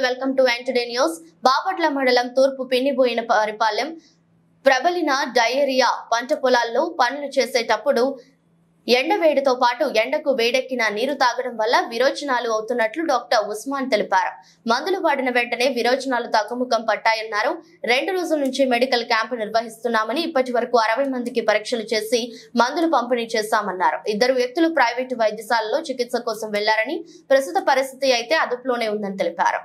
Welcome to today news. Bapatla మండలం తూర్పు Pinniboyina పరిపాలెం ప్రబలిన diarrhoea పంట పొలాల్లో పనులు చేసేటప్పుడు ఎండవేడితో పాటు ఎండకు వేడెక్కిన నీరు తాగడం వల్ల విరోచనాలు అవుతున్నట్లు డాక్టర్ ఉస్మాన్ తెలిపారు. మందులు వాడిన వెంటనే విరోచనాలు తగ్గుముఖం పట్టాయన్నారు. 2 రోజుల నుంచి మెడికల్ క్యాంపు నిర్వహిస్తున్నామని, ఇప్పటి వరకు 60 మందికి పరీక్షలు చేసి మందులు పంపిణీ చేశామన్నారు. 2 వ్యక్తులు ప్రైవేటు వైద్యశాలలో చికిత్స కోసం వెళ్లారని, ప్రస్తుత పరిస్థితి అయితే అదుపులోనే ఉందని తెలిపారు.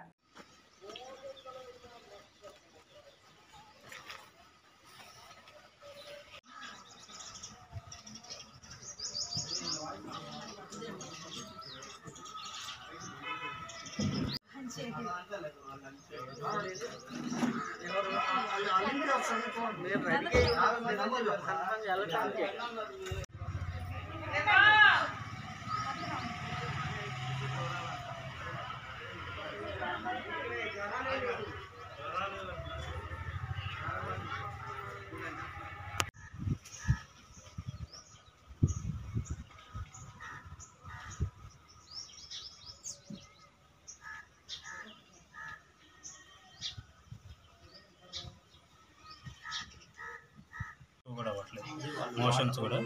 కూడా అవ్వట్లేదు, మోషన్స్ కూడా.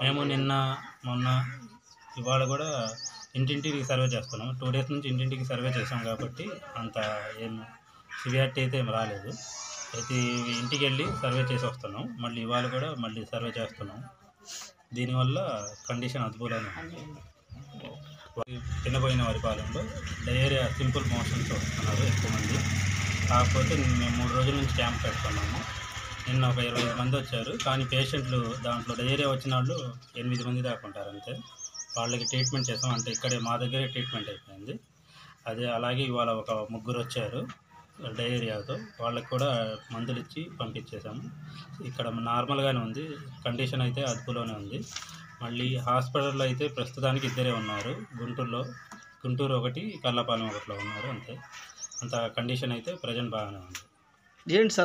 మేము నిన్న మొన్న ఇవాళ కూడా ఇంటింటికి సర్వే చేస్తున్నాం. 2 డేస్ నుంచి ఇంటింటికి సర్వే చేసాం కాబట్టి అంత ఏం సివియారిటీ అయితే ఏం రాలేదు. ప్రతి ఇంటికి వెళ్ళి సర్వే చేసి వస్తున్నాం. మళ్ళీ ఇవాళ కూడా మళ్ళీ సర్వే చేస్తున్నాం. దీనివల్ల కండిషన్ అదుపులోనే ఉంది. తినబోయిన వరిపాలెంలో డయేరియా సింపుల్ మోషన్స్ వస్తున్నారు ఎక్కువ మంది. కాకపోతే మేము 3 రోజుల నుంచి క్యాంప్ పెట్టుకున్నాము. నిన్న ఒక 25 మంది వచ్చారు. కానీ పేషెంట్లు దాంట్లో డయేరియా వచ్చిన వాళ్ళు 8 మంది దాకా ఉంటారు అంతే. వాళ్ళకి ట్రీట్మెంట్ చేసాం. అంటే ఇక్కడే మా దగ్గరే ట్రీట్మెంట్ అయిపోయింది. అదే అలాగే ఇవాళ ఒక 3 వచ్చారు డయేరియాతో. వాళ్ళకి కూడా మందులు ఇచ్చి పంపించేసాము. ఇక్కడ నార్మల్గానే ఉంది, కండిషన్ అయితే అదుపులోనే ఉంది. మళ్ళీ హాస్పిటల్లో అయితే ప్రస్తుతానికి 2 ఉన్నారు. గుంటూరు ఒకటి, కల్లపాలెం ఒకటిలో ఉన్నారు అంతే. అంత కండిషన్ అయితే ప్రజెంట్ బాగానే ఉంది. ఏంటి సార్